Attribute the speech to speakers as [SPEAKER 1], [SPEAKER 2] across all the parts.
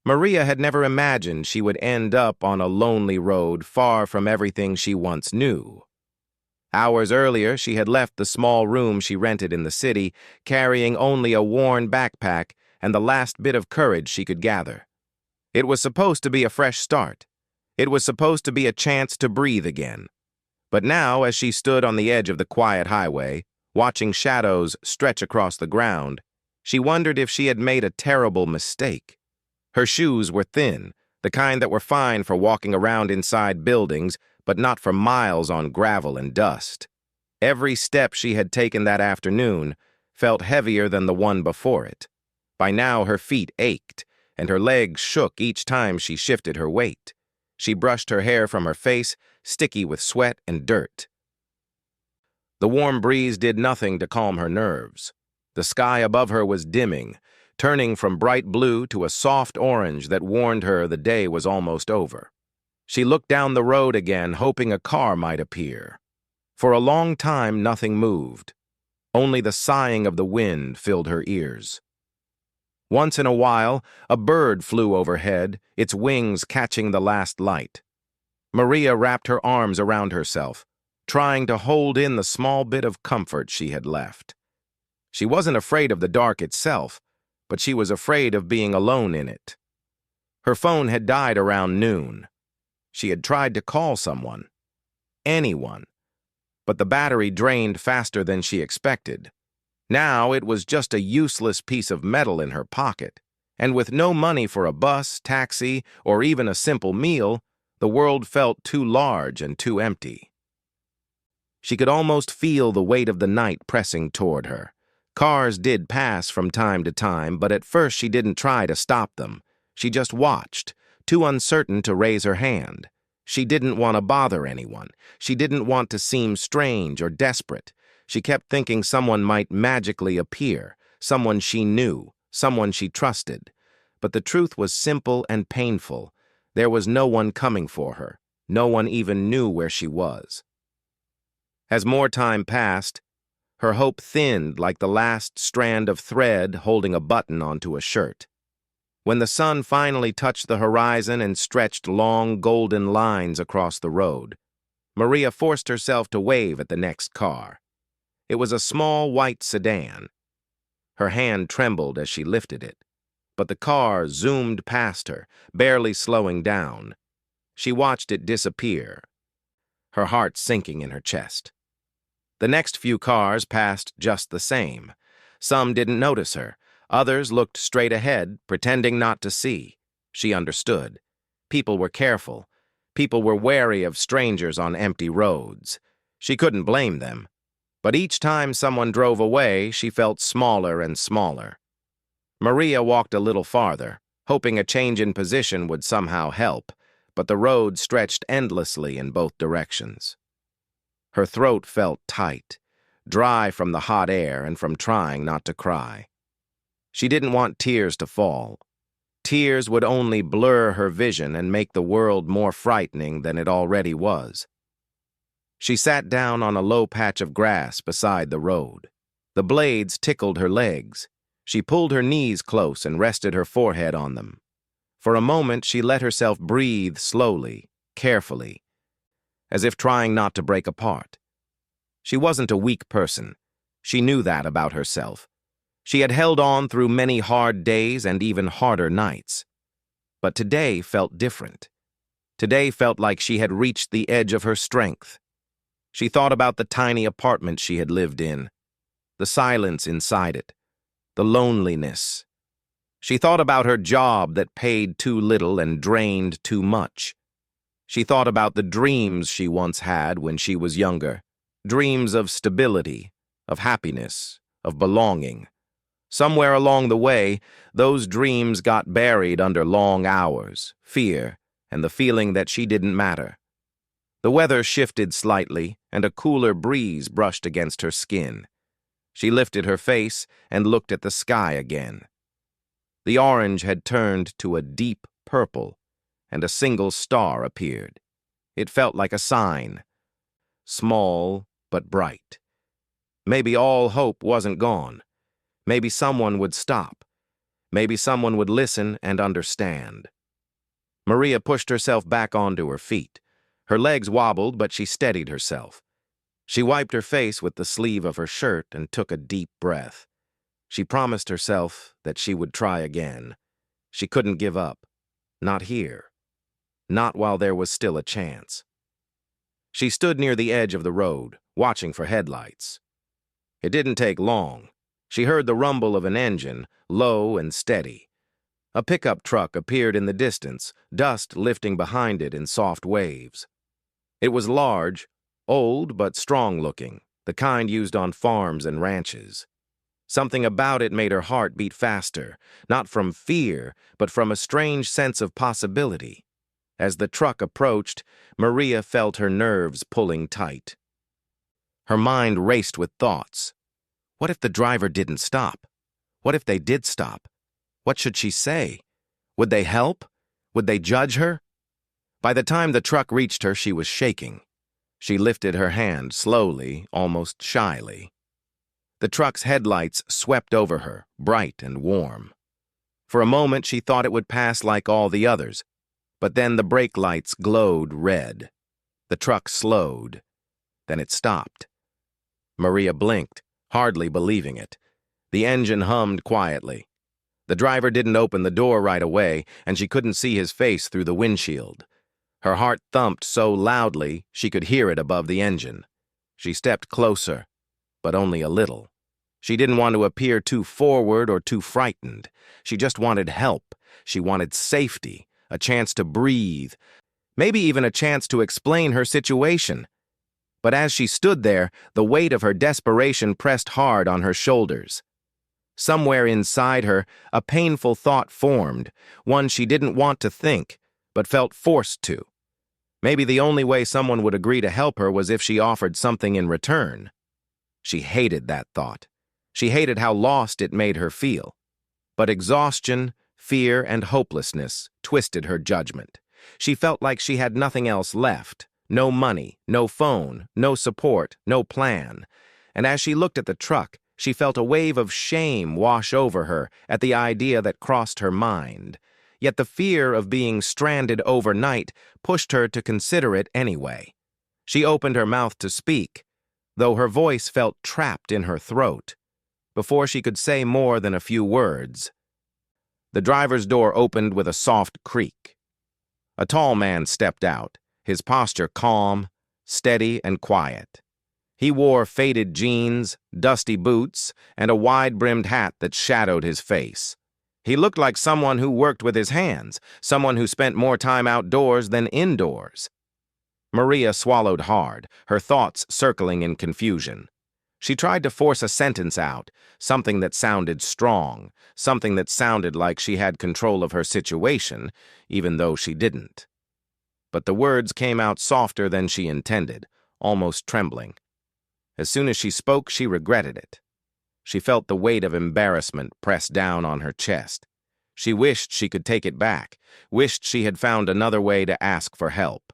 [SPEAKER 1] Maria had never imagined she would end up on a lonely road far from everything she once knew. Hours earlier, she had left the small room she rented in the city, carrying only a worn backpack and the last bit of courage she could gather. It was supposed to be a fresh start. It was supposed to be a chance to breathe again. But now, as she stood on the edge of the quiet highway, watching shadows stretch across the ground, she wondered if she had made a terrible mistake. Her shoes were thin, the kind that were fine for walking around inside buildings, but not for miles on gravel and dust. Every step she had taken that afternoon felt heavier than the one before it. By now her feet ached, and her legs shook each time she shifted her weight. She brushed her hair from her face, sticky with sweat and dirt. The warm breeze did nothing to calm her nerves. The sky above her was dimming, turning from bright blue to a soft orange that warned her the day was almost over. She looked down the road again, hoping a car might appear. For a long time, nothing moved. Only the sighing of the wind filled her ears. Once in a while, a bird flew overhead, its wings catching the last light. Maria wrapped her arms around herself, trying to hold in the small bit of comfort she had left. She wasn't afraid of the dark itself, but she was afraid of being alone in it. Her phone had died around noon. She had tried to call someone, anyone, but the battery drained faster than she expected. Now it was just a useless piece of metal in her pocket, and with no money for a bus, taxi, or even a simple meal, the world felt too large and too empty. She could almost feel the weight of the night pressing toward her. Cars did pass from time to time, but at first she didn't try to stop them. She just watched, too uncertain to raise her hand. She didn't want to bother anyone. She didn't want to seem strange or desperate. She kept thinking someone might magically appear, someone she knew, someone she trusted. But the truth was simple and painful. There was no one coming for her. No one even knew where she was. As more time passed, her hope thinned like the last strand of thread holding a button onto a shirt. When the sun finally touched the horizon and stretched long golden lines across the road, Maria forced herself to wave at the next car. It was a small white sedan. Her hand trembled as she lifted it, but the car zoomed past her, barely slowing down. She watched it disappear, her heart sinking in her chest. The next few cars passed just the same. Some didn't notice her. Others looked straight ahead, pretending not to see. She understood. People were careful. People were wary of strangers on empty roads. She couldn't blame them. But each time someone drove away, she felt smaller and smaller. Maria walked a little farther, hoping a change in position would somehow help, but the road stretched endlessly in both directions. Her throat felt tight, dry from the hot air and from trying not to cry. She didn't want tears to fall. Tears would only blur her vision and make the world more frightening than it already was. She sat down on a low patch of grass beside the road. The blades tickled her legs. She pulled her knees close and rested her forehead on them. For a moment, she let herself breathe slowly, carefully, as if trying not to break apart. She wasn't a weak person. She knew that about herself. She had held on through many hard days and even harder nights. But today felt different. Today felt like she had reached the edge of her strength. She thought about the tiny apartment she had lived in, the silence inside it, the loneliness. She thought about her job that paid too little and drained too much. She thought about the dreams she once had when she was younger, dreams of stability, of happiness, of belonging. Somewhere along the way, those dreams got buried under long hours, fear, and the feeling that she didn't matter. The weather shifted slightly, and a cooler breeze brushed against her skin. She lifted her face and looked at the sky again. The orange had turned to a deep purple, and a single star appeared. It felt like a sign, small but bright. Maybe all hope wasn't gone. Maybe someone would stop. Maybe someone would listen and understand. Maria pushed herself back onto her feet. Her legs wobbled, but she steadied herself. She wiped her face with the sleeve of her shirt and took a deep breath. She promised herself that she would try again. She couldn't give up. Not here. Not while there was still a chance. She stood near the edge of the road, watching for headlights. It didn't take long. She heard the rumble of an engine, low and steady. A pickup truck appeared in the distance, dust lifting behind it in soft waves. It was large, old but strong-looking, the kind used on farms and ranches. Something about it made her heart beat faster, not from fear, but from a strange sense of possibility. As the truck approached, Maria felt her nerves pulling tight. Her mind raced with thoughts. What if the driver didn't stop? What if they did stop? What should she say? Would they help? Would they judge her? By the time the truck reached her, she was shaking. She lifted her hand slowly, almost shyly. The truck's headlights swept over her, bright and warm. For a moment, she thought it would pass like all the others, but then the brake lights glowed red. The truck slowed. Then it stopped. Maria blinked, hardly believing it. The engine hummed quietly. The driver didn't open the door right away, and she couldn't see his face through the windshield. Her heart thumped so loudly she could hear it above the engine. She stepped closer, but only a little. She didn't want to appear too forward or too frightened. She just wanted help. She wanted safety, a chance to breathe, maybe even a chance to explain her situation. But as she stood there, the weight of her desperation pressed hard on her shoulders. Somewhere inside her, a painful thought formed, one she didn't want to think, but felt forced to. Maybe the only way someone would agree to help her was if she offered something in return. She hated that thought. She hated how lost it made her feel. But exhaustion, fear, and hopelessness twisted her judgment. She felt like she had nothing else left. No money, no phone, no support, no plan. And as she looked at the truck, she felt a wave of shame wash over her at the idea that crossed her mind. Yet the fear of being stranded overnight pushed her to consider it anyway. She opened her mouth to speak, though her voice felt trapped in her throat. Before she could say more than a few words, the driver's door opened with a soft creak. A tall man stepped out, his posture calm, steady, and quiet. He wore faded jeans, dusty boots, and a wide-brimmed hat that shadowed his face. He looked like someone who worked with his hands, someone who spent more time outdoors than indoors. Maria swallowed hard, her thoughts circling in confusion. She tried to force a sentence out, something that sounded strong, something that sounded like she had control of her situation, even though she didn't. But the words came out softer than she intended, almost trembling. As soon as she spoke, she regretted it. She felt the weight of embarrassment press down on her chest. She wished she could take it back, wished she had found another way to ask for help.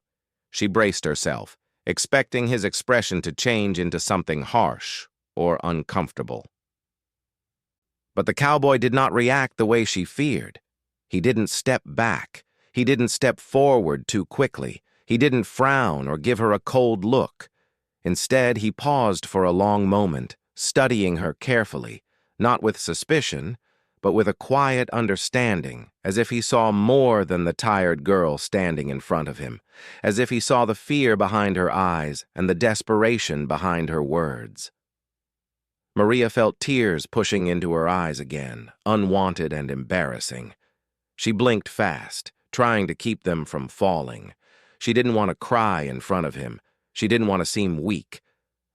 [SPEAKER 1] She braced herself, expecting his expression to change into something harsh or uncomfortable. But the cowboy did not react the way she feared. He didn't step back. He didn't step forward too quickly. He didn't frown or give her a cold look. Instead, he paused for a long moment, studying her carefully, not with suspicion, but with a quiet understanding, as if he saw more than the tired girl standing in front of him, as if he saw the fear behind her eyes and the desperation behind her words. Maria felt tears pushing into her eyes again, unwanted and embarrassing. She blinked fast, trying to keep them from falling. She didn't want to cry in front of him. She didn't want to seem weak.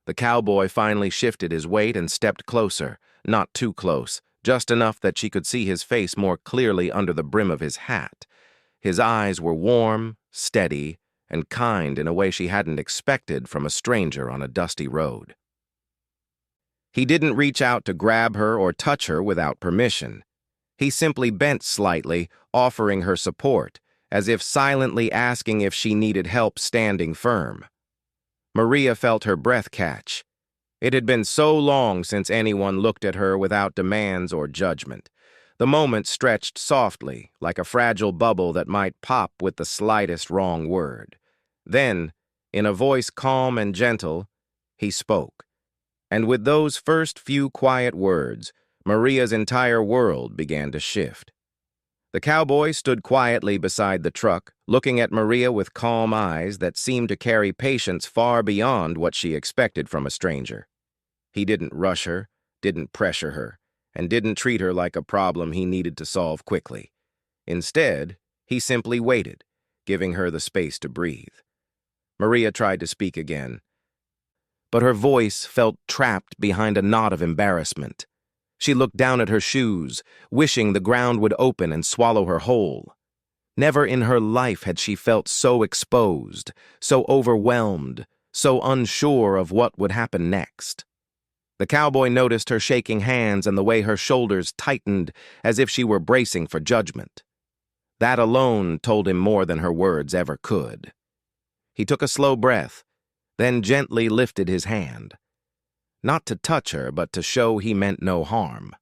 [SPEAKER 1] The cowboy finally shifted his weight and stepped closer, not too close, just enough that she could see his face more clearly under the brim of his hat. His eyes were warm, steady, and kind in a way she hadn't expected from a stranger on a dusty road. He didn't reach out to grab her or touch her without permission. He simply bent slightly, offering her support, as if silently asking if she needed help standing firm. Maria felt her breath catch. It had been so long since anyone looked at her without demands or judgment. The moment stretched softly, like a fragile bubble that might pop with the slightest wrong word. Then, in a voice calm and gentle, he spoke. And with those first few quiet words, Maria's entire world began to shift. The cowboy stood quietly beside the truck, looking at Maria with calm eyes that seemed to carry patience far beyond what she expected from a stranger. He didn't rush her, didn't pressure her, and didn't treat her like a problem he needed to solve quickly. Instead, he simply waited, giving her the space to breathe. Maria tried to speak again, but her voice felt trapped behind a knot of embarrassment. She looked down at her shoes, wishing the ground would open and swallow her whole. Never in her life had she felt so exposed, so overwhelmed, so unsure of what would happen next. The cowboy noticed her shaking hands and the way her shoulders tightened as if she were bracing for judgment. That alone told him more than her words ever could. He took a slow breath, then gently lifted his hand. Not to touch her, but to show he meant no harm.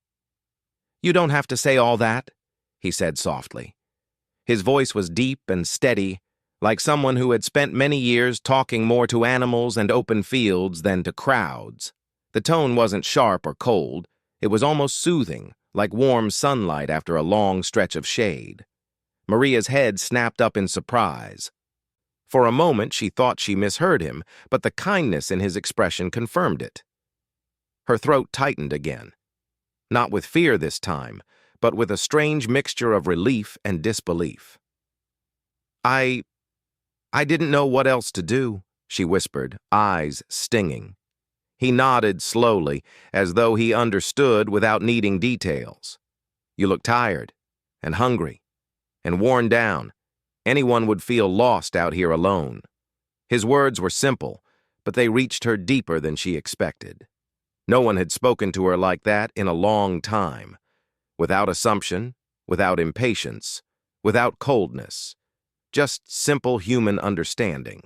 [SPEAKER 1] "You don't have to say all that," he said softly. His voice was deep and steady, like someone who had spent many years talking more to animals and open fields than to crowds. The tone wasn't sharp or cold. It was almost soothing, like warm sunlight after a long stretch of shade. Maria's head snapped up in surprise. For a moment, she thought she misheard him, but the kindness in his expression confirmed it. Her throat tightened again. Not with fear this time, but with a strange mixture of relief and disbelief. I didn't know what else to do," she whispered, eyes stinging. He nodded slowly, as though he understood without needing details. "You look tired, and hungry, and worn down. Anyone would feel lost out here alone." His words were simple, but they reached her deeper than she expected. No one had spoken to her like that in a long time, without assumption, without impatience, without coldness, just simple human understanding.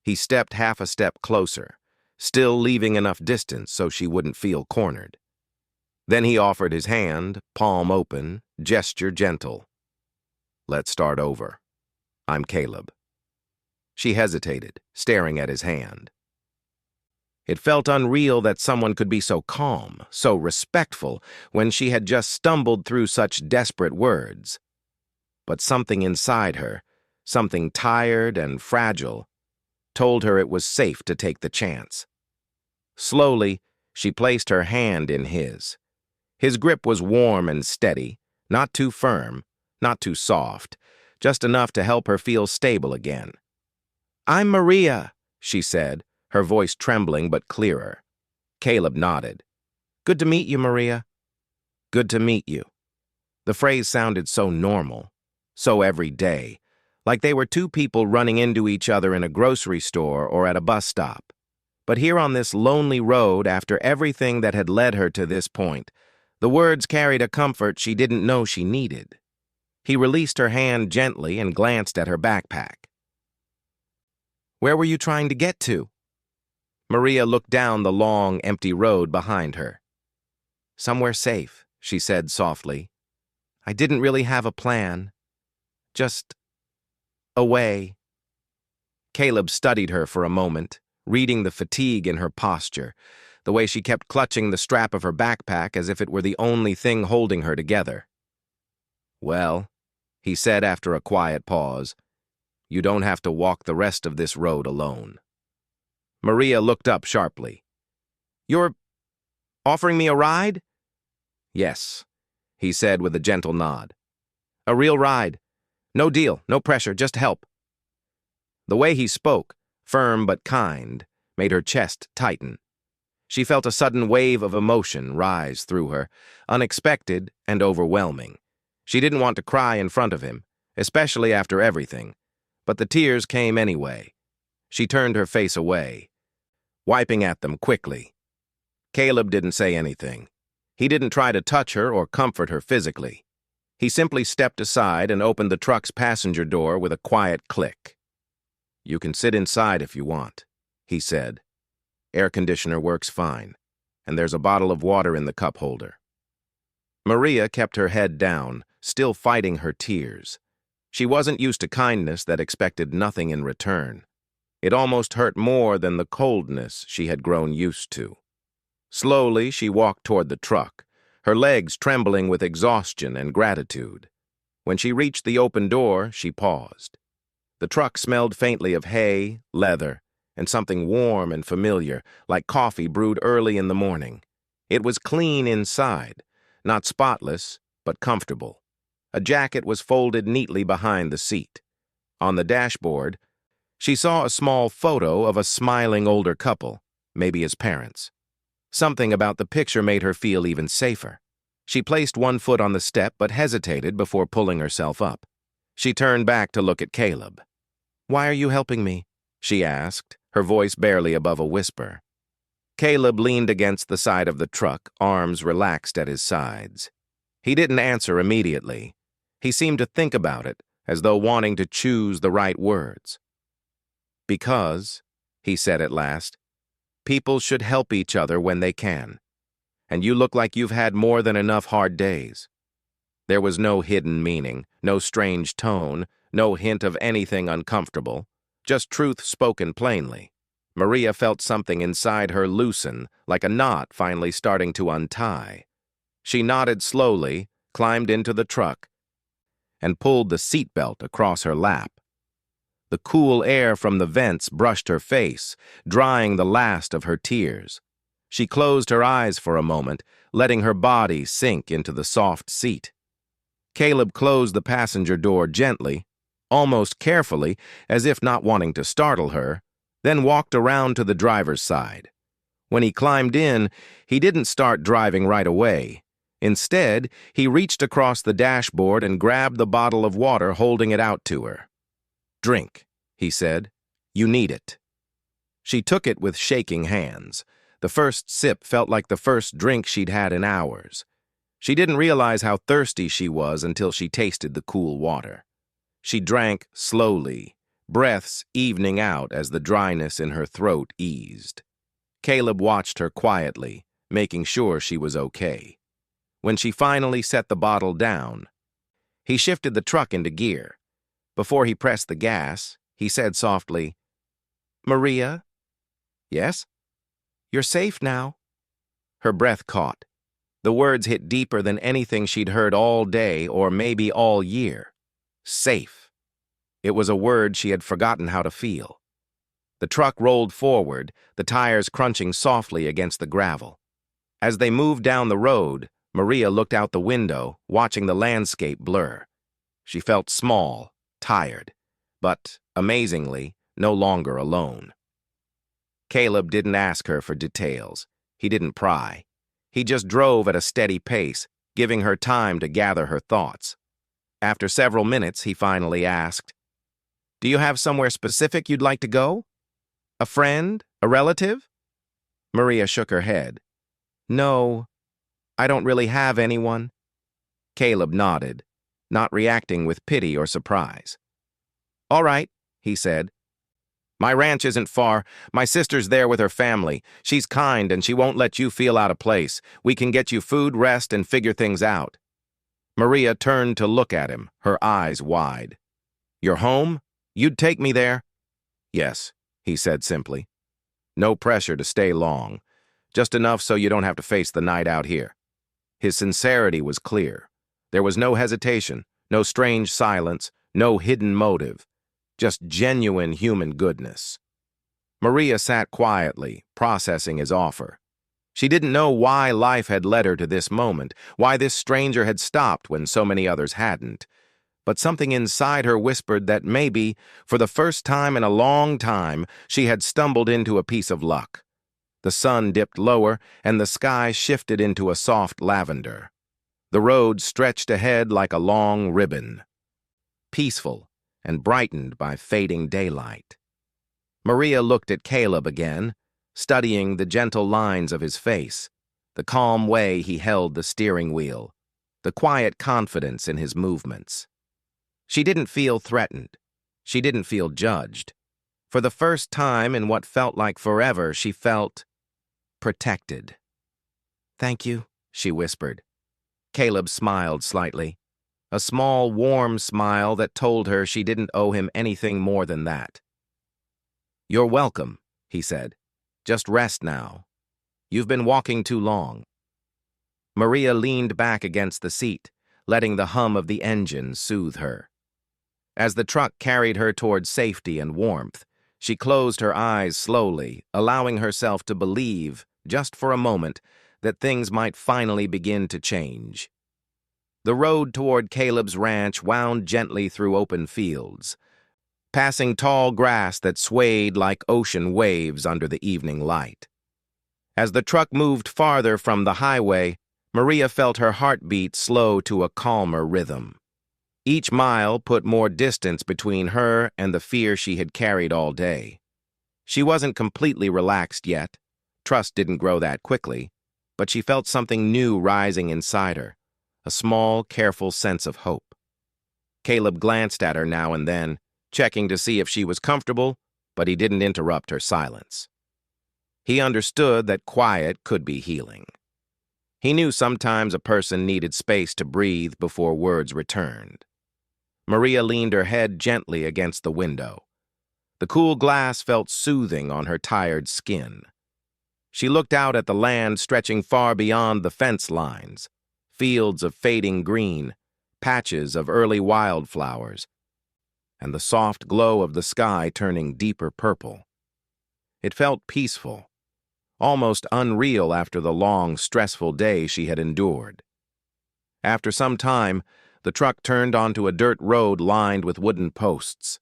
[SPEAKER 1] He stepped half a step closer, still leaving enough distance so she wouldn't feel cornered. Then he offered his hand, palm open, gesture gentle. "Let's start over. I'm Caleb." She hesitated, staring at his hand. It felt unreal that someone could be so calm, so respectful, when she had just stumbled through such desperate words. But something inside her, something tired and fragile, told her it was safe to take the chance. Slowly, she placed her hand in his. His grip was warm and steady, not too firm, not too soft, just enough to help her feel stable again. "I'm Maria," she said, her voice trembling but clearer. Caleb nodded. "Good to meet you, Maria." "Good to meet you." The phrase sounded so normal, so everyday, like they were two people running into each other in a grocery store or at a bus stop. But here on this lonely road, after everything that had led her to this point, the words carried a comfort she didn't know she needed. He released her hand gently and glanced at her backpack. "Where were you trying to get to?" Maria looked down the long, empty road behind her. "Somewhere safe," she said softly. "I didn't really have a plan. Just away." Caleb studied her for a moment, reading the fatigue in her posture, the way she kept clutching the strap of her backpack as if it were the only thing holding her together. "Well," he said after a quiet pause, "you don't have to walk the rest of this road alone." Maria looked up sharply. "You're offering me a ride?" "Yes," he said with a gentle nod. "A real ride. No deal, no pressure, just help." The way he spoke, firm but kind, made her chest tighten. She felt a sudden wave of emotion rise through her, unexpected and overwhelming. She didn't want to cry in front of him, especially after everything, but the tears came anyway. She turned her face away, wiping at them quickly. Caleb didn't say anything. He didn't try to touch her or comfort her physically. He simply stepped aside and opened the truck's passenger door with a quiet click. "You can sit inside if you want," he said. "Air conditioner works fine, and there's a bottle of water in the cup holder." Maria kept her head down, still fighting her tears. She wasn't used to kindness that expected nothing in return. It almost hurt more than the coldness she had grown used to. Slowly, she walked toward the truck, her legs trembling with exhaustion and gratitude. When she reached the open door, she paused. The truck smelled faintly of hay, leather, and something warm and familiar, like coffee brewed early in the morning. It was clean inside, not spotless, but comfortable. A jacket was folded neatly behind the seat. On the dashboard, she saw a small photo of a smiling older couple, maybe his parents. Something about the picture made her feel even safer. She placed one foot on the step but hesitated before pulling herself up. She turned back to look at Caleb. "Why are you helping me?" she asked, her voice barely above a whisper. Caleb leaned against the side of the truck, arms relaxed at his sides. He didn't answer immediately. He seemed to think about it, as though wanting to choose the right words. "Because," he said at last, "people should help each other when they can. And you look like you've had more than enough hard days." There was no hidden meaning, no strange tone, no hint of anything uncomfortable, just truth spoken plainly. Maria felt something inside her loosen, like a knot finally starting to untie. She nodded slowly, climbed into the truck, and pulled the seatbelt across her lap. The cool air from the vents brushed her face, drying the last of her tears. She closed her eyes for a moment, letting her body sink into the soft seat. Caleb closed the passenger door gently, almost carefully, as if not wanting to startle her, then walked around to the driver's side. When he climbed in, he didn't start driving right away. Instead, he reached across the dashboard and grabbed the bottle of water, holding it out to her. "Drink," he said. "You need it." She took it with shaking hands. The first sip felt like the first drink she'd had in hours. She didn't realize how thirsty she was until she tasted the cool water. She drank slowly, breaths evening out as the dryness in her throat eased. Caleb watched her quietly, making sure she was okay. When she finally set the bottle down, he shifted the truck into gear. Before he pressed the gas, he said softly, "Maria?" "Yes?" "You're safe now." Her breath caught. The words hit deeper than anything she'd heard all day or maybe all year. Safe. It was a word she had forgotten how to feel. The truck rolled forward, the tires crunching softly against the gravel. As they moved down the road, Maria looked out the window, watching the landscape blur. She felt small, tired, but, amazingly, no longer alone. Caleb didn't ask her for details. He didn't pry. He just drove at a steady pace, giving her time to gather her thoughts. After several minutes, he finally asked, "Do you have somewhere specific you'd like to go? A friend? A relative?" Maria shook her head. "No, I don't really have anyone." Caleb nodded, not reacting with pity or surprise. "All right," he said. "My ranch isn't far. My sister's there with her family. She's kind and she won't let you feel out of place. We can get you food, rest, and figure things out." Maria turned to look at him, her eyes wide. "Your home? You'd take me there?" "Yes," he said simply. "No pressure to stay long. Just enough so you don't have to face the night out here." His sincerity was clear. There was no hesitation, no strange silence, no hidden motive. Just genuine human goodness. Maria sat quietly, processing his offer. She didn't know why life had led her to this moment, why this stranger had stopped when so many others hadn't. But something inside her whispered that maybe, for the first time in a long time, she had stumbled into a piece of luck. The sun dipped lower, and the sky shifted into a soft lavender. The road stretched ahead like a long ribbon. Peaceful, and brightened by fading daylight. Maria looked at Caleb again, studying the gentle lines of his face, the calm way he held the steering wheel, the quiet confidence in his movements. She didn't feel threatened. She didn't feel judged. For the first time in what felt like forever, she felt protected. "Thank you," she whispered. Caleb smiled slightly, a small, warm smile that told her she didn't owe him anything more than that. "You're welcome," he said. "Just rest now. You've been walking too long." Maria leaned back against the seat, letting the hum of the engine soothe her. As the truck carried her toward safety and warmth, she closed her eyes slowly, allowing herself to believe, just for a moment, that things might finally begin to change. The road toward Caleb's ranch wound gently through open fields, passing tall grass that swayed like ocean waves under the evening light. As the truck moved farther from the highway, Maria felt her heartbeat slow to a calmer rhythm. Each mile put more distance between her and the fear she had carried all day. She wasn't completely relaxed yet. Trust didn't grow that quickly, but she felt something new rising inside her, a small, careful sense of hope. Caleb glanced at her now and then, checking to see if she was comfortable, but he didn't interrupt her silence. He understood that quiet could be healing. He knew sometimes a person needed space to breathe before words returned. Maria leaned her head gently against the window. The cool glass felt soothing on her tired skin. She looked out at the land stretching far beyond the fence lines, fields of fading green, patches of early wildflowers, and the soft glow of the sky turning deeper purple. It felt peaceful, almost unreal after the long, stressful day she had endured. After some time, the truck turned onto a dirt road lined with wooden posts.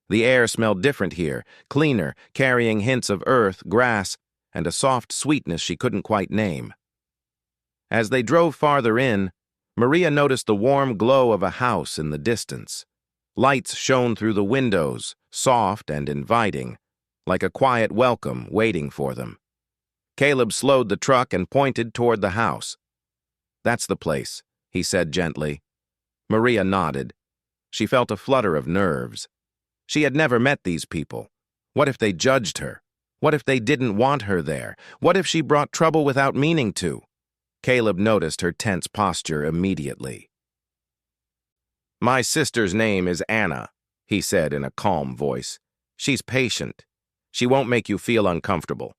[SPEAKER 1] The air smelled different here, cleaner, carrying hints of earth, grass, and a soft sweetness she couldn't quite name. As they drove farther in, Maria noticed the warm glow of a house in the distance. Lights shone through the windows, soft and inviting, like a quiet welcome waiting for them. Caleb slowed the truck and pointed toward the house. "That's the place," he said gently. Maria nodded. She felt a flutter of nerves. She had never met these people. What if they judged her? What if they didn't want her there? What if she brought trouble without meaning to? Caleb noticed her tense posture immediately. "My sister's name is Anna," he said in a calm voice. "She's patient. She won't make you feel uncomfortable."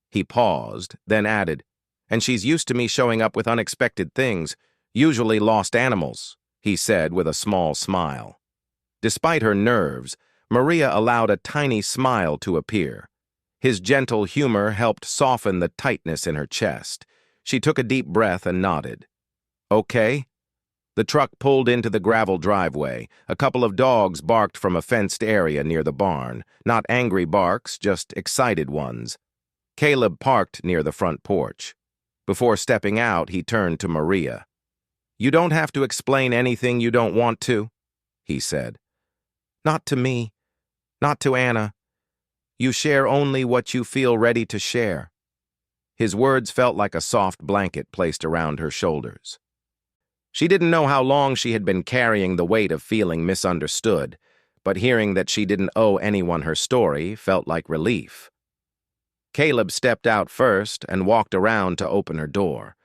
[SPEAKER 1] He paused, then added, "And she's used to me showing up with unexpected things, usually lost animals," he said with a small smile. Despite her nerves, Maria allowed a tiny smile to appear. His gentle humor helped soften the tightness in her chest. She took a deep breath and nodded. "Okay." The truck pulled into the gravel driveway. A couple of dogs barked from a fenced area near the barn. Not angry barks, just excited ones. Caleb parked near the front porch. Before stepping out, he turned to Maria. "You don't have to explain anything you don't want to," he said. "Not to me. Not to Anna. You share only what you feel ready to share." His words felt like a soft blanket placed around her shoulders. She didn't know how long she had been carrying the weight of feeling misunderstood, but hearing that she didn't owe anyone her story felt like relief. Caleb stepped out first and walked around to open her door,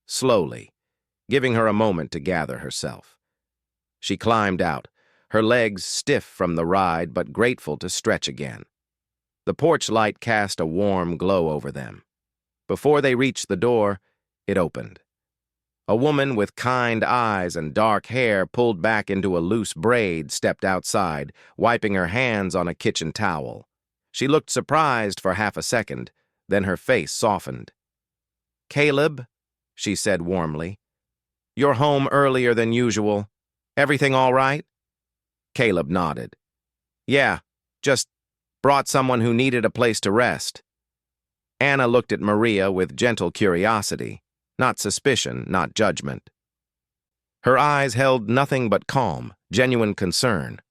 [SPEAKER 1] slowly, giving her a moment to gather herself. She climbed out, her legs stiff from the ride but grateful to stretch again. The porch light cast a warm glow over them. Before they reached the door, it opened. A woman with kind eyes and dark hair pulled back into a loose braid stepped outside, wiping her hands on a kitchen towel. She looked surprised for half a second, then her face softened. "Caleb," she said warmly, "you're home earlier than usual. Everything all right?" Caleb nodded. "Yeah, just brought someone who needed a place to rest." Anna looked at Maria with gentle curiosity, not suspicion, not judgment. Her eyes held nothing but calm, genuine concern.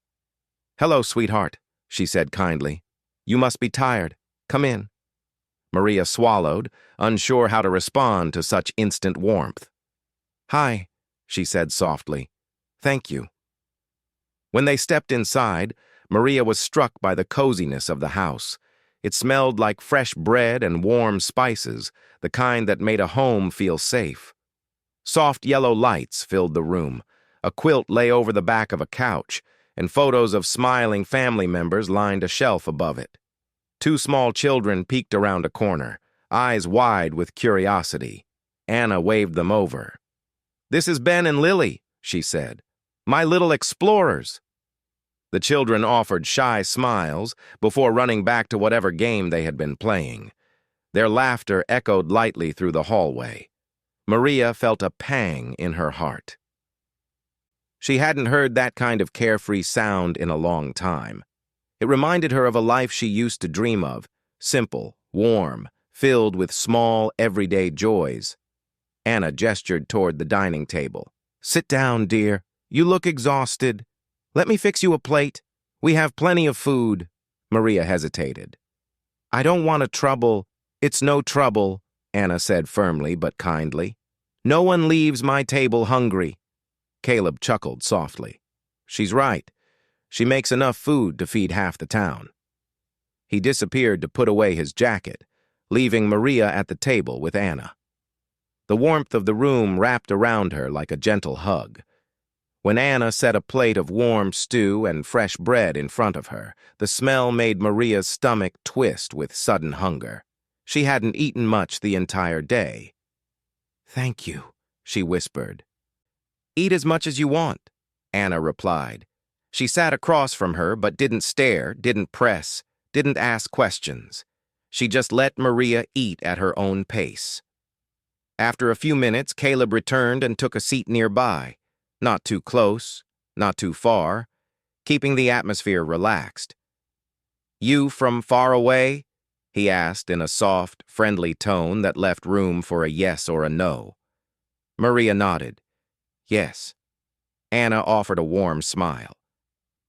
[SPEAKER 1] "Hello, sweetheart," she said kindly. "You must be tired. Come in." Maria swallowed, unsure how to respond to such instant warmth. "Hi," she said softly. "Thank you." When they stepped inside, Maria was struck by the coziness of the house. It smelled like fresh bread and warm spices, the kind that made a home feel safe. Soft yellow lights filled the room. A quilt lay over the back of a couch, and photos of smiling family members lined a shelf above it. Two small children peeked around a corner, eyes wide with curiosity. Anna waved them over. "This is Ben and Lily," she said. "My little explorers." The children offered shy smiles before running back to whatever game they had been playing. Their laughter echoed lightly through the hallway. Maria felt a pang in her heart. She hadn't heard that kind of carefree sound in a long time. It reminded her of a life she used to dream of, simple, warm, filled with small, everyday joys. Anna gestured toward the dining table. "Sit down, dear. You look exhausted. Let me fix you a plate. We have plenty of food." Maria hesitated. "I don't want to trouble." "It's no trouble," Anna said firmly but kindly. "No one leaves my table hungry." Caleb chuckled softly. "She's right. She makes enough food to feed half the town." He disappeared to put away his jacket, leaving Maria at the table with Anna. The warmth of the room wrapped around her like a gentle hug. When Anna set a plate of warm stew and fresh bread in front of her, the smell made Maria's stomach twist with sudden hunger. She hadn't eaten much the entire day. "Thank you," she whispered. "Eat as much as you want," Anna replied. She sat across from her but didn't stare, didn't press, didn't ask questions. She just let Maria eat at her own pace. After a few minutes, Caleb returned and took a seat nearby, not too close, not too far, keeping the atmosphere relaxed. "You from far away?" he asked in a soft, friendly tone that left room for a yes or a no. Maria nodded. "Yes." Anna offered a warm smile.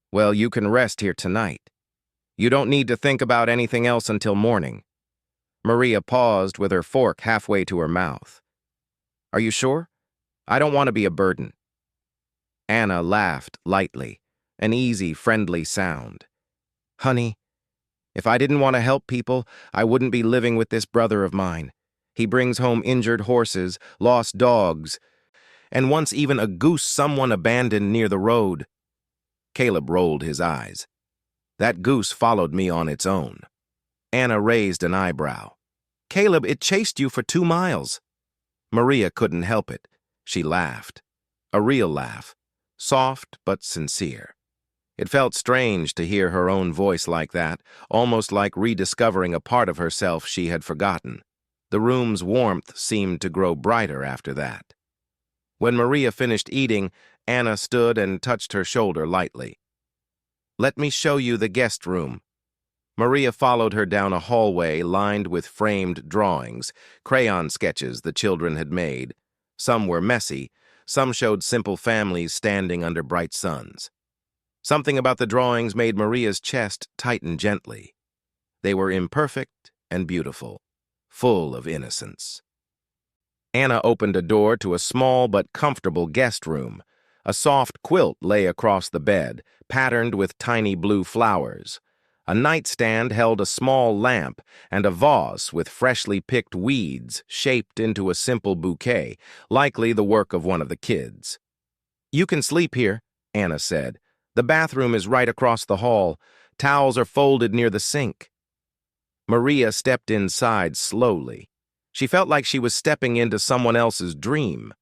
[SPEAKER 1] "Well, you can rest here tonight. You don't need to think about anything else until morning." Maria paused with her fork halfway to her mouth. "Are you sure? I don't want to be a burden." Anna laughed lightly, an easy, friendly sound. "Honey, if I didn't want to help people, I wouldn't be living with this brother of mine. He brings home injured horses, lost dogs, and once even a goose someone abandoned near the road." Caleb rolled his eyes. "That goose followed me on its own." Anna raised an eyebrow. "Caleb, it chased you for 2 miles. Maria couldn't help it. She laughed. A real laugh, soft but sincere. It felt strange to hear her own voice like that, almost like rediscovering a part of herself she had forgotten. The room's warmth seemed to grow brighter after that. When Maria finished eating, Anna stood and touched her shoulder lightly. "Let me show you the guest room." Maria followed her down a hallway lined with framed drawings, crayon sketches the children had made. Some were messy, some showed simple families standing under bright suns. Something about the drawings made Maria's chest tighten gently. They were imperfect and beautiful, full of innocence. Anna opened a door to a small but comfortable guest room. A soft quilt lay across the bed, patterned with tiny blue flowers. A nightstand held a small lamp and a vase with freshly picked weeds shaped into a simple bouquet, likely the work of one of the kids. "You can sleep here," Anna said. "The bathroom is right across the hall. Towels are folded near the sink." Maria stepped inside slowly. She felt like she was stepping into someone else's dream,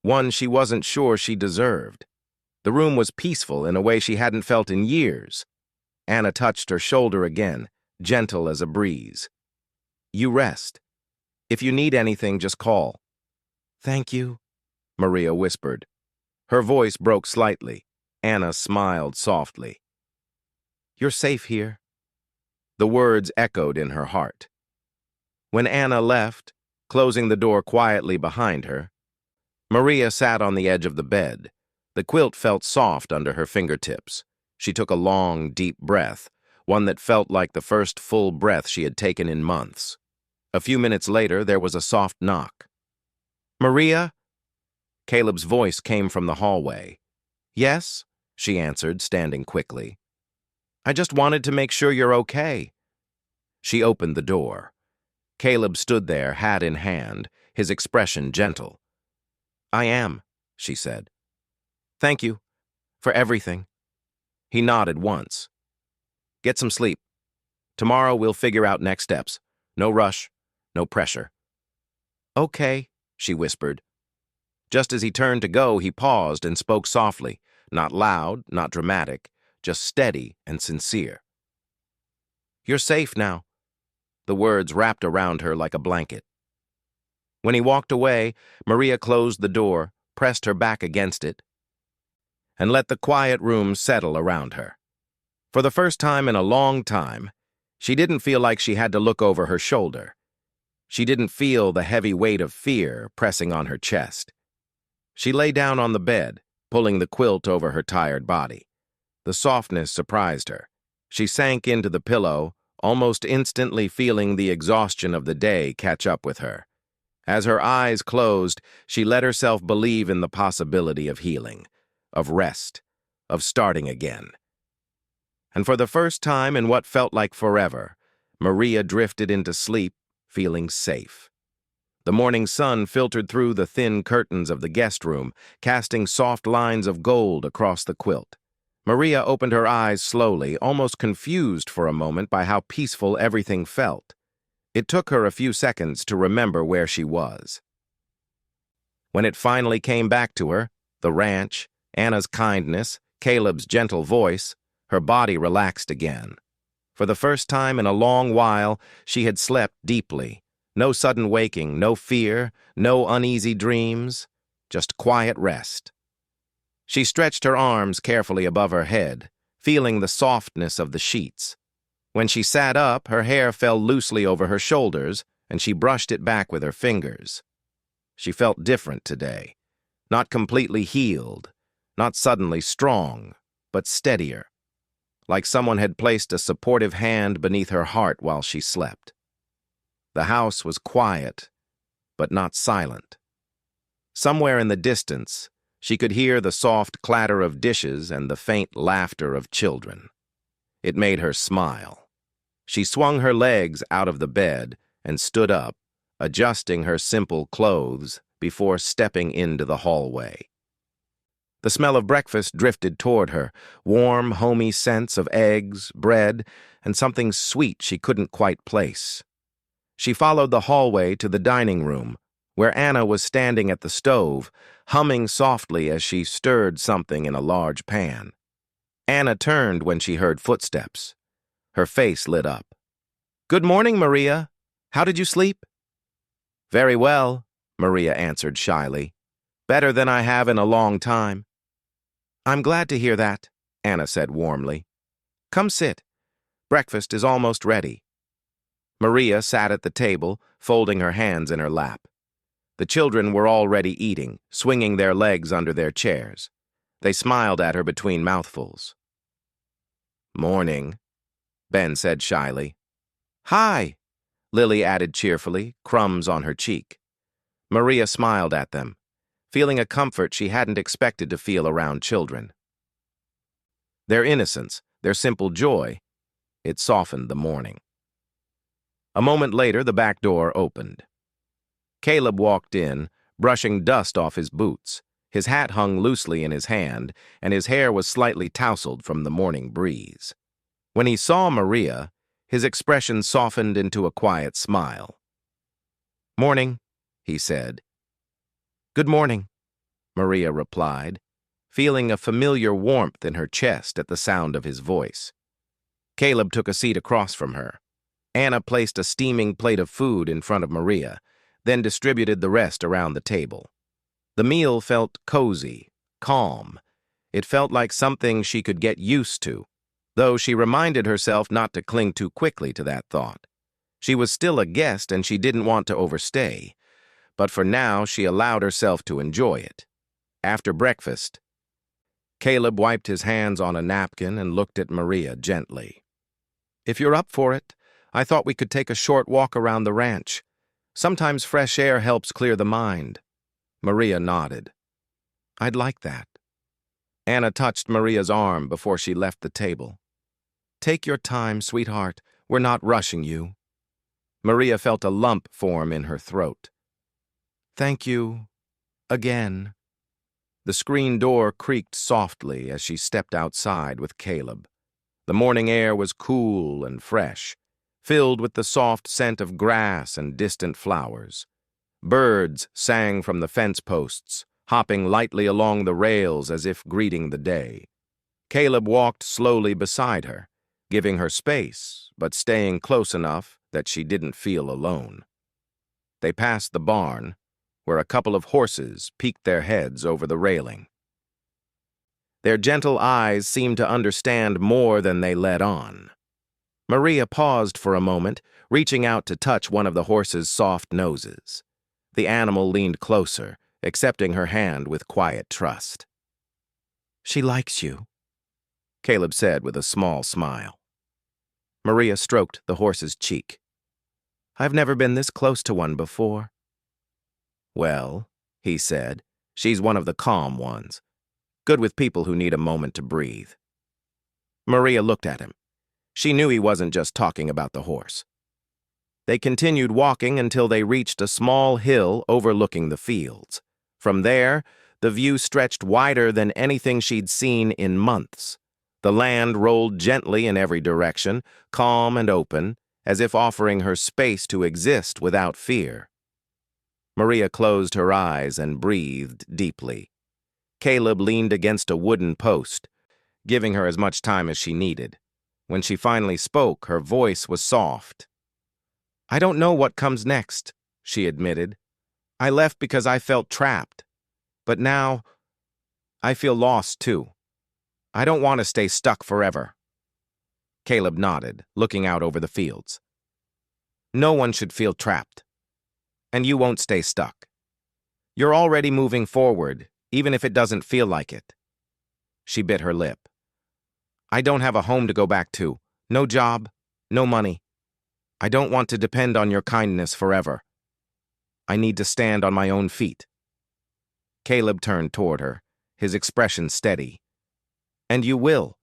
[SPEAKER 1] one she wasn't sure she deserved. The room was peaceful in a way she hadn't felt in years. Anna touched her shoulder again, gentle as a breeze. "You rest. If you need anything, just call." "Thank you," Maria whispered. Her voice broke slightly. Anna smiled softly. "You're safe here." The words echoed in her heart. When Anna left, closing the door quietly behind her, Maria sat on the edge of the bed. The quilt felt soft under her fingertips. She took a long, deep breath, one that felt like the first full breath she had taken in months. A few minutes later, there was a soft knock. "Maria?" Caleb's voice came from the hallway. "Yes?" she answered, standing quickly. "I just wanted to make sure you're okay." She opened the door. Caleb stood there, hat in hand, his expression gentle. I am, she said. Thank you for everything. He nodded once. Get some sleep. Tomorrow we'll figure out next steps. No rush, no pressure. Okay, she whispered. Just as he turned to go, he paused and spoke softly, not loud, not dramatic, just steady and sincere. You're safe now. The words wrapped around her like a blanket. When he walked away, Maria closed the door, pressed her back against it, and let the quiet room settle around her. For the first time in a long time, she didn't feel like she had to look over her shoulder. She didn't feel the heavy weight of fear pressing on her chest. She lay down on the bed, pulling the quilt over her tired body. The softness surprised her. She sank into the pillow, almost instantly feeling the exhaustion of the day catch up with her. As her eyes closed, she let herself believe in the possibility of healing, of rest, of starting again. And for the first time in what felt like forever, Maria drifted into sleep, feeling safe. The morning sun filtered through the thin curtains of the guest room, casting soft lines of gold across the quilt. Maria opened her eyes slowly, almost confused for a moment by how peaceful everything felt. It took her a few seconds to remember where she was. When it finally came back to her, the ranch, Anna's kindness, Caleb's gentle voice, her body relaxed again. For the first time in a long while, she had slept deeply. No sudden waking, no fear, no uneasy dreams, just quiet rest. She stretched her arms carefully above her head, feeling the softness of the sheets. When she sat up, her hair fell loosely over her shoulders, and she brushed it back with her fingers. She felt different today. Not completely healed, not suddenly strong, but steadier. Like someone had placed a supportive hand beneath her heart while she slept. The house was quiet, but not silent. Somewhere in the distance, she could hear the soft clatter of dishes and the faint laughter of children. It made her smile. She swung her legs out of the bed and stood up, adjusting her simple clothes before stepping into the hallway. The smell of breakfast drifted toward her, warm, homey scents of eggs, bread, and something sweet she couldn't quite place. She followed the hallway to the dining room, where Anna was standing at the stove, humming softly as she stirred something in a large pan. Anna turned when she heard footsteps. Her face lit up. "Good morning, Maria. How did you sleep?" "Very well," Maria answered shyly. "Better than I have in a long time." "I'm glad to hear that," Anna said warmly. "Come sit. Breakfast is almost ready." Maria sat at the table, folding her hands in her lap. The children were already eating, swinging their legs under their chairs. They smiled at her between mouthfuls. "Morning," Ben said shyly. "Hi," Lily added cheerfully, crumbs on her cheek. Maria smiled at them, feeling a comfort she hadn't expected to feel around children. Their innocence, their simple joy, it softened the morning. A moment later, the back door opened. Caleb walked in, brushing dust off his boots. His hat hung loosely in his hand, and his hair was slightly tousled from the morning breeze. When he saw Maria, his expression softened into a quiet smile. "Morning," he said. "Good morning," Maria replied, feeling a familiar warmth in her chest at the sound of his voice. Caleb took a seat across from her. Anna placed a steaming plate of food in front of Maria, then distributed the rest around the table. The meal felt cozy, calm. It felt like something she could get used to, though she reminded herself not to cling too quickly to that thought. She was still a guest and she didn't want to overstay, but for now she allowed herself to enjoy it. After breakfast, Caleb wiped his hands on a napkin and looked at Maria gently. "If you're up for it, I thought we could take a short walk around the ranch. Sometimes fresh air helps clear the mind." Maria nodded. "I'd like that." Anna touched Maria's arm before she left the table. "Take your time, sweetheart. We're not rushing you." Maria felt a lump form in her throat. "Thank you," Again. The screen door creaked softly as she stepped outside with Caleb. The morning air was cool and fresh, filled with the soft scent of grass and distant flowers. Birds sang from the fence posts, hopping lightly along the rails as if greeting the day. Caleb walked slowly beside her, giving her space, but staying close enough that she didn't feel alone. They passed the barn, where a couple of horses peeked their heads over the railing. Their gentle eyes seemed to understand more than they let on. Maria paused for a moment, reaching out to touch one of the horses' soft noses. The animal leaned closer, accepting her hand with quiet trust. "She likes you," Caleb said with a small smile. Maria stroked the horse's cheek. "I've never been this close to one before." "Well," he said, "she's one of the calm ones. Good with people who need a moment to breathe." Maria looked at him. She knew he wasn't just talking about the horse. They continued walking until they reached a small hill overlooking the fields. From there, the view stretched wider than anything she'd seen in months. The land rolled gently in every direction, calm and open, as if offering her space to exist without fear. Maria closed her eyes and breathed deeply. Caleb leaned against a wooden post, giving her as much time as she needed. When she finally spoke, her voice was soft. "I don't know what comes next," she admitted. "I left because I felt trapped. But now, I feel lost too. I don't want to stay stuck forever." Caleb nodded, looking out over the fields. "No one should feel trapped. And you won't stay stuck. You're already moving forward, even if it doesn't feel like it." She bit her lip. "I don't have a home to go back to. No job, no money. I don't want to depend on your kindness forever. I need to stand on my own feet." Caleb turned toward her, his expression steady. "And you will.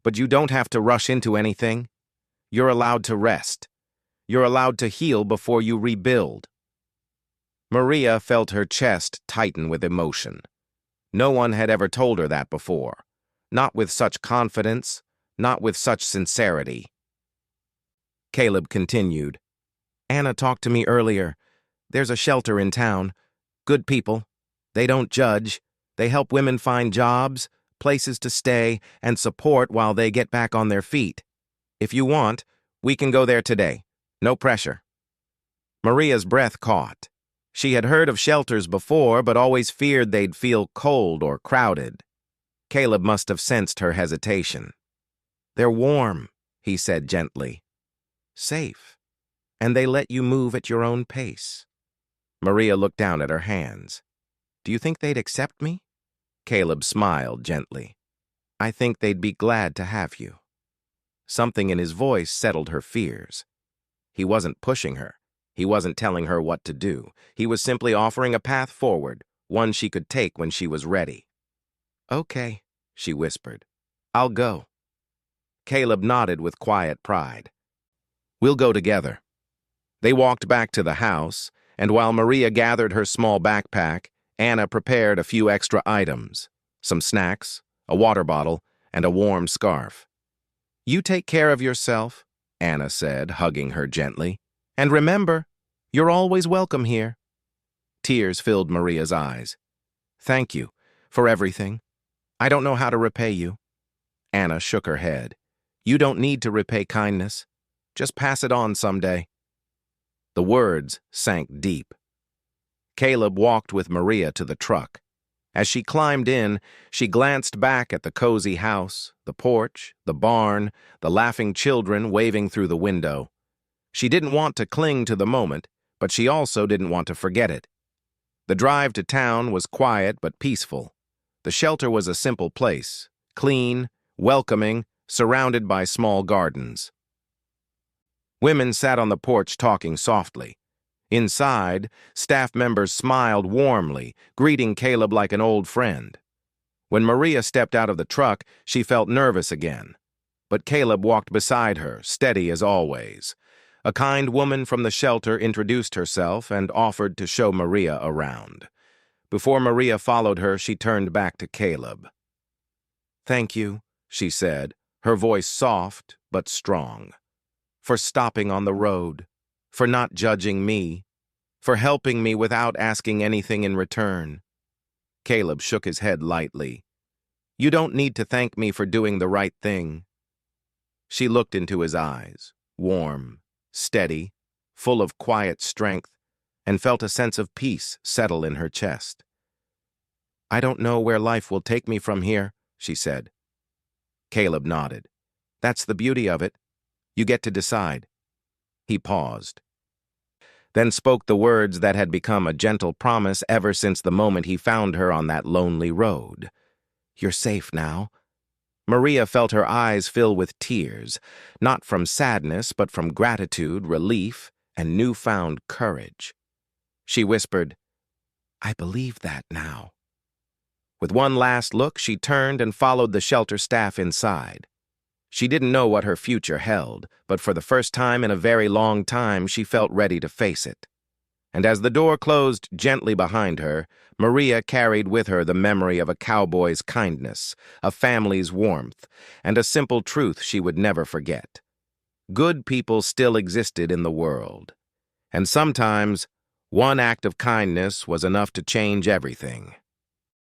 [SPEAKER 1] But you don't have to rush into anything. You're allowed to rest. You're allowed to heal before you rebuild." Maria felt her chest tighten with emotion. No one had ever told her that before. Not with such confidence, not with such sincerity. Caleb continued. "Anna talked to me earlier. There's a shelter in town. Good people. They don't judge. They help women find jobs, places to stay, and support while they get back on their feet. If you want, we can go there today. No pressure." Maria's breath caught. She had heard of shelters before, but always feared they'd feel cold or crowded. Caleb must have sensed her hesitation. "They're warm," he said gently. "Safe. And they let you move at your own pace." Maria looked down at her hands. "Do you think they'd accept me?" Caleb smiled gently. "I think they'd be glad to have you." Something in his voice settled her fears. He wasn't pushing her. He wasn't telling her what to do. He was simply offering a path forward, one she could take when she was ready. "Okay," she whispered. "I'll go." Caleb nodded with quiet pride. "We'll go together." They walked back to the house, and while Maria gathered her small backpack, Anna prepared a few extra items, some snacks, a water bottle, and a warm scarf. "You take care of yourself," Anna said, hugging her gently. "And remember, you're always welcome here." Tears filled Maria's eyes. "Thank you for everything. I don't know how to repay you." Anna shook her head. "You don't need to repay kindness. Just pass it on someday." The words sank deep. Caleb walked with Maria to the truck. As she climbed in, she glanced back at the cozy house, the porch, the barn, the laughing children waving through the window. She didn't want to cling to the moment, but she also didn't want to forget it. The drive to town was quiet but peaceful. The shelter was a simple place, clean, welcoming, surrounded by small gardens. Women sat on the porch talking softly. Inside, staff members smiled warmly, greeting Caleb like an old friend. When Maria stepped out of the truck, she felt nervous again. But Caleb walked beside her, steady as always. A kind woman from the shelter introduced herself and offered to show Maria around. Before Maria followed her, she turned back to Caleb. "Thank you," she said, her voice soft but strong, "for stopping on the road, for not judging me, for helping me without asking anything in return." Caleb shook his head lightly. "You don't need to thank me for doing the right thing." She looked into his eyes, warm, steady, full of quiet strength, and felt a sense of peace settle in her chest. "I don't know where life will take me from here," she said. Caleb nodded. "That's the beauty of it. You get to decide." He paused, then spoke the words that had become a gentle promise ever since the moment he found her on that lonely road. "You're safe now." Maria felt her eyes fill with tears, not from sadness, but from gratitude, relief, and newfound courage. She whispered, "I believe that now." With one last look, she turned and followed the shelter staff inside. She didn't know what her future held, but for the first time in a very long time, she felt ready to face it. And as the door closed gently behind her, Maria carried with her the memory of a cowboy's kindness, a family's warmth, and a simple truth she would never forget. Good people still existed in the world, and sometimes one act of kindness was enough to change everything.